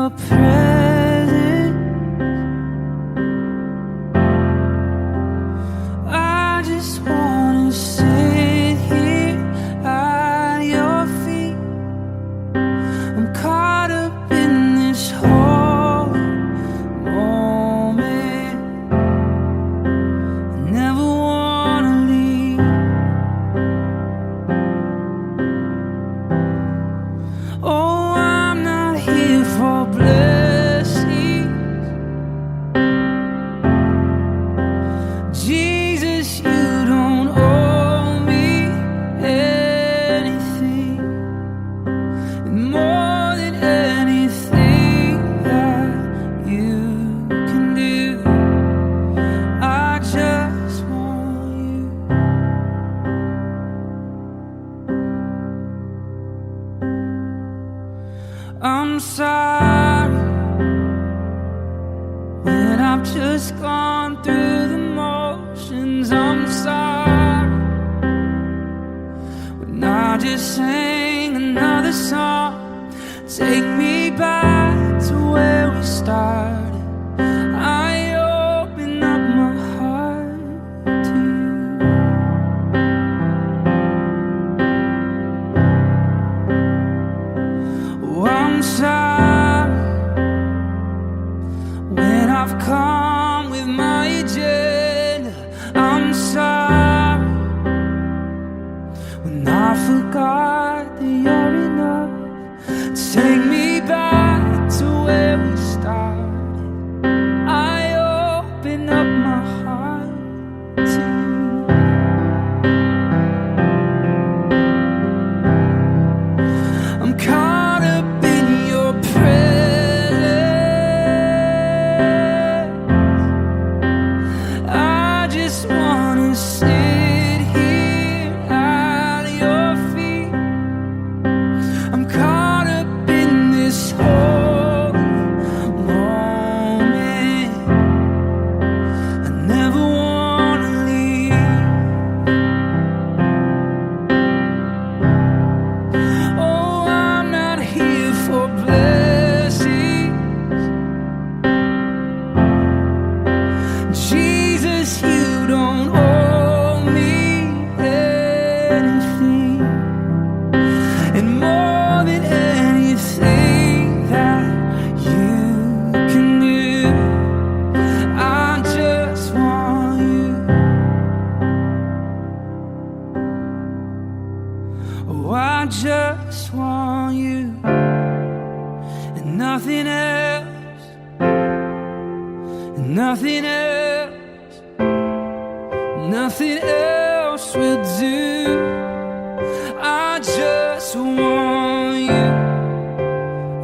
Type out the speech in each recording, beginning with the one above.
your presence. I just wanna sit here at your feet. I'm caught up in this whole moment. I never wanna leave. Oh, I'm not here for blessings. Jesus, you don't owe me anything. And more than anything that you can do, I just want you. I'm sorry when I've just gone through the motions. I'm sorry when I just sang another song. Take me back to where we started. I open up my heart to you. Oh, I'm sorry when I've come with my agenda. I'm sorry when I forgot that you're enough. Take me back to where we started. I open up my heart to you. I'm caught up in your presence. I just wanna sit here at your feet. I'm caught up in this whole moment. I never wanna leave. Oh, I'm not here for blessings. Jesus, you don't owe me anything. And more than anything that you can do, I just want you. Oh, I just want you and nothing else, and nothing else, nothing else will do. I just want you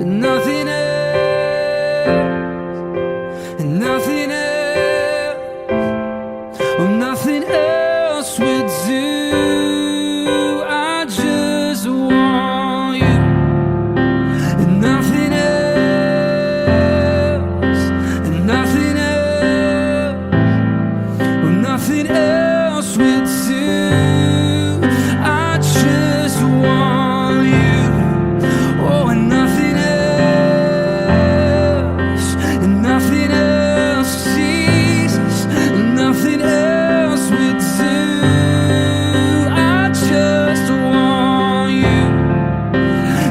and nothing else, and nothing else, oh, nothing else will do. I just want you and nothing else, and nothing else, oh, nothing else will do. I just want you, oh, and nothing else, and nothing else, Jesus, and nothing else will do. I just want you,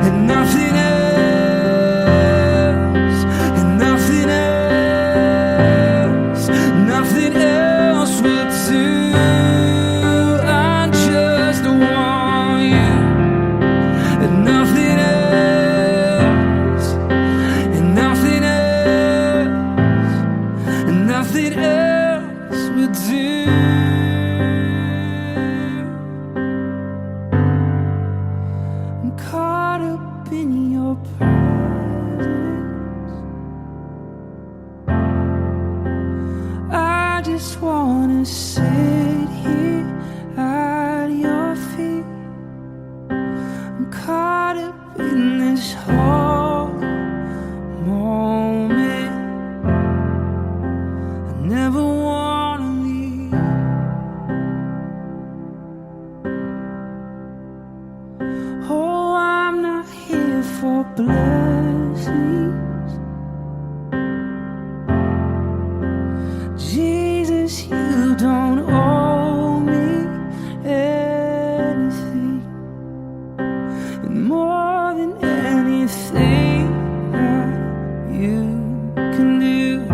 and nothing else, and nothing else, nothing else will do. I just want you, and nothing else, and nothing else, and nothing else will do. I'm caught up in your presence. I just wanna sit here at your feet. I'm caught up in this whole moment. I never wanna leave. Oh, I'm not here for blessings. more than anything that you can do.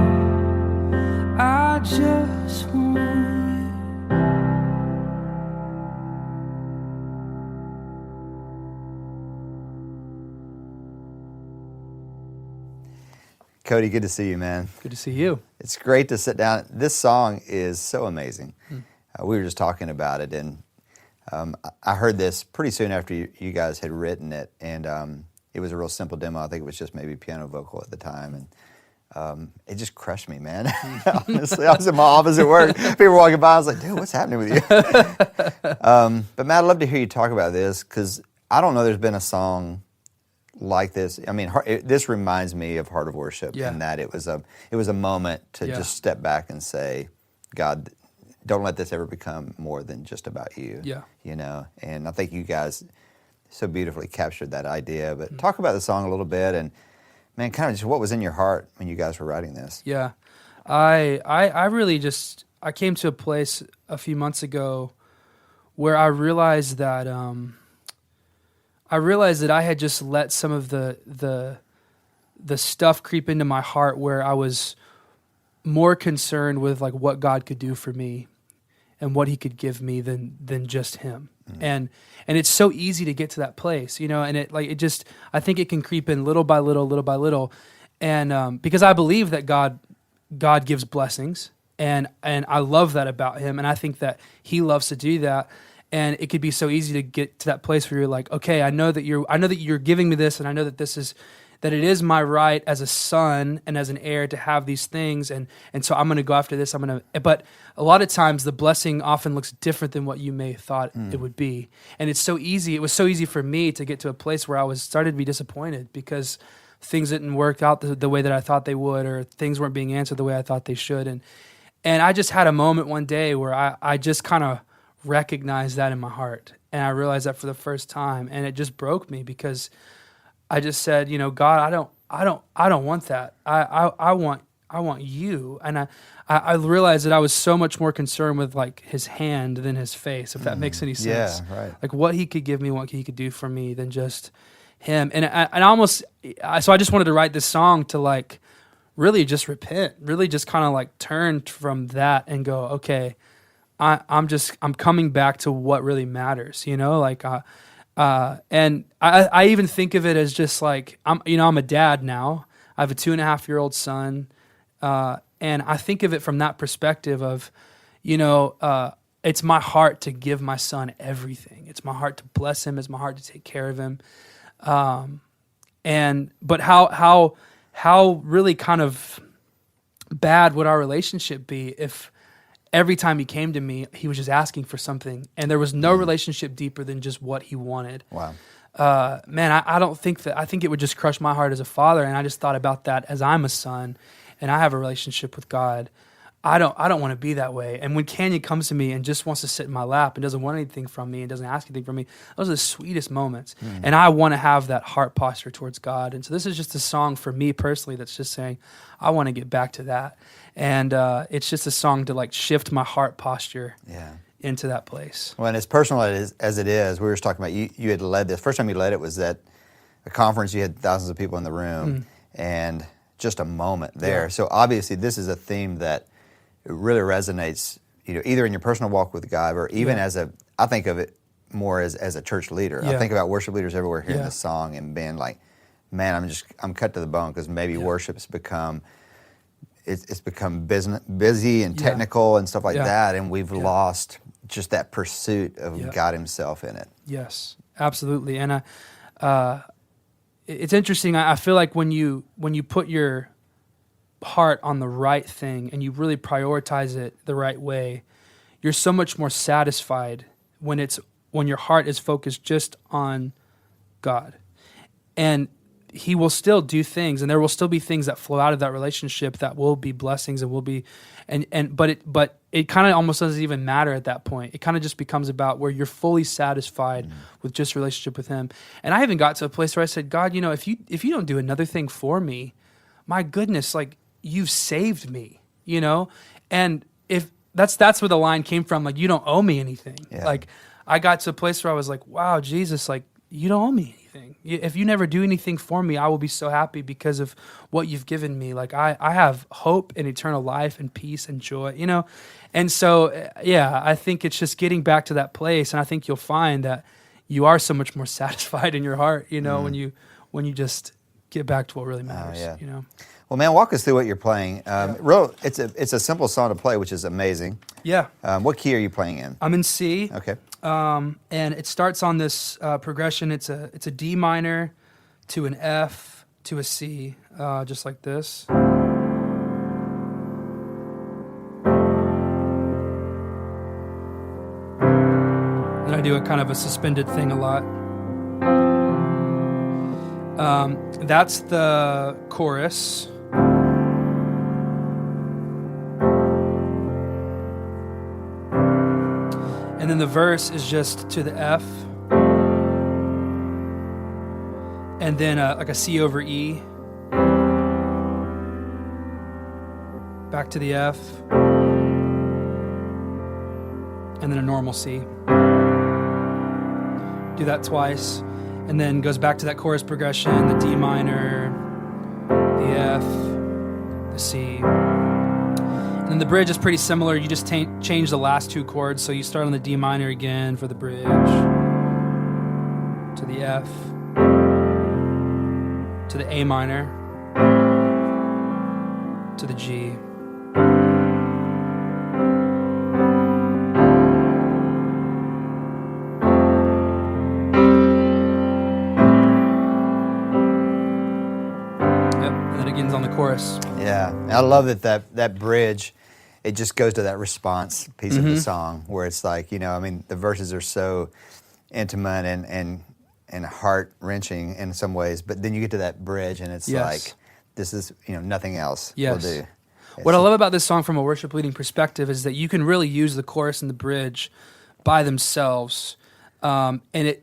I just want you. Cody, good to see you, man. Good to see you. It's great to sit down. This song is so amazing. We were just talking about it, and I heard this pretty soon after you guys had written it, and it was a real simple demo. I think it was just maybe piano vocal at the time, and it just crushed me, man. Honestly, I was in my office at work. People were walking by. I was like, dude, what's happening with you? But Matt, I'd love to hear you talk about this, because I don't know there's been a song like this. I mean, this reminds me of Heart of Worship, in that it was a moment to just step back and say, God, don't let this ever become more than just about you. You know, and I think you guys so beautifully captured that idea. But talk about the song a little bit, and man, kind of just what was in your heart when you guys were writing this. Yeah, I really just, I came to a place a few months ago where I realized that I had just let some of the stuff creep into my heart, where I was more concerned with like what God could do for me and what He could give me than just Him. And it's so easy to get to that place, you know. And I think it can creep in little by little, and because I believe that God gives blessings, and I love that about Him, and I think that He loves to do that. And it could be so easy to get to that place where you're like, okay, I know that you're giving me this, and I know that that it is my right as a son and as an heir to have these things, and so I'm going to go after this. But a lot of times the blessing often looks different than what you may have thought it would be, and it's so easy. It was so easy for me to get to a place where I started to be disappointed because things didn't work out the way that I thought they would, or things weren't being answered the way I thought they should, and I just had a moment one day where I just kind of recognized that in my heart, and I realized that for the first time, and it just broke me, because I just said, you know, God, I don't want that. I want you. And I realized that I was so much more concerned with like His hand than His face, if that makes any sense. Yeah, right. Like what He could give me, what He could do for me, than just Him. And so I just wanted to write this song to like really just repent, really just kind of like turn from that and go, okay, I'm coming back to what really matters, you know, like, and I even think of it as just like, I'm a dad now. I have a 2.5-year-old son. And I think of it from that perspective of, you know, it's my heart to give my son everything. It's my heart to bless him. It's my heart to take care of him. But how really kind of bad would our relationship be if every time he came to me, he was just asking for something, and there was no relationship deeper than just what he wanted. Wow. Man, I don't think that. I think it would just crush my heart as a father, and I just thought about that as I'm a son, and I have a relationship with God. I don't want to be that way. And when Canyon comes to me and just wants to sit in my lap and doesn't want anything from me and doesn't ask anything from me, those are the sweetest moments. And I want to have that heart posture towards God. And so this is just a song for me personally that's just saying, I want to get back to that. And it's just a song to like shift my heart posture into that place. Well, and as personal as it is, we were just talking about, you had led this. First time you led it was at a conference. You had thousands of people in the room and just a moment there. So obviously this is a theme that it really resonates, you know, either in your personal walk with God or even I think of it more as a church leader. I think about worship leaders everywhere hearing this song and being like, man, I'm cut to the bone, because maybe worship's become, it's become busy and technical and stuff like that, and we've lost just that pursuit of God Himself in it. Yes, absolutely. And it's interesting. I feel like when you put your heart on the right thing and you really prioritize it the right way, you're so much more satisfied when your heart is focused just on God. And He will still do things, and there will still be things that flow out of that relationship that will be blessings and will be but it kind of almost doesn't even matter at that point. It kind of just becomes about where you're fully satisfied with just relationship with Him. And I even got to a place where I said, God, you know, if you don't do another thing for me, my goodness, like, you've saved me, you know? And if that's where the line came from, like, you don't owe me anything. Like, I got to a place where I was like, wow, Jesus, like, you don't owe me anything. If you never do anything for me, I will be so happy because of what you've given me. Like I have hope and eternal life and peace and joy, you know? And so, yeah, I think it's just getting back to that place. And I think you'll find that you are so much more satisfied in your heart, you know, when you just get back to what really matters, yeah. you know? Well, man, walk us through what you're playing. It's a simple song to play, which is amazing. Yeah. What key are you playing in? I'm in C. Okay. And it starts on this progression. It's a D minor to an F to a C, just like this. And I do a kind of a suspended thing a lot. That's the chorus. And then the verse is just to the F. And then like a C over E. Back to the F. And then a normal C. Do that twice. And then goes back to that chorus progression, the D minor, the F, the C. And then the bridge is pretty similar. You just change the last two chords. So you start on the D minor again for the bridge, to the F, to the A minor, to the G. On the chorus. Yeah, I love that bridge. It just goes to that response piece of the song where it's like, you know, I mean, the verses are so intimate and heart wrenching in some ways, but then you get to that bridge and it's like, this is, you know, nothing else will do. What I love about this song from a worship leading perspective is that you can really use the chorus and the bridge by themselves. And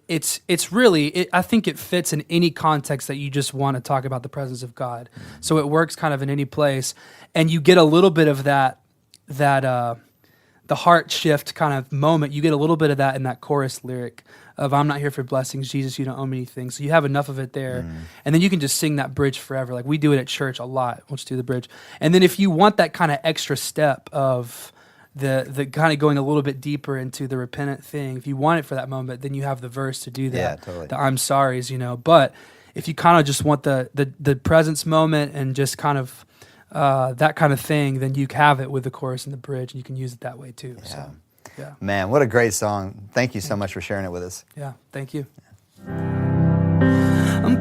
it's really, I think it fits in any context that you just want to talk about the presence of God. So it works kind of in any place, and you get a little bit of that the heart shift kind of moment. You get a little bit of that in that chorus lyric of "I'm not here for blessings, Jesus, you don't owe me anything." So you have enough of it there, and then you can just sing that bridge forever. Like we do it at church a lot. We'll just do the bridge, and then if you want that kind of extra step of the kind of going a little bit deeper into the repentant thing, if you want it for that moment, then you have the verse to do that. Yeah, totally. The I'm sorry's, you know. But if you kind of just want the presence moment and just kind of that kind of thing, then you have it with the chorus and the bridge, and you can use it that way too. Yeah. So, yeah. Man, what a great song. Thank you so much for sharing it with us. Yeah, thank you. I'm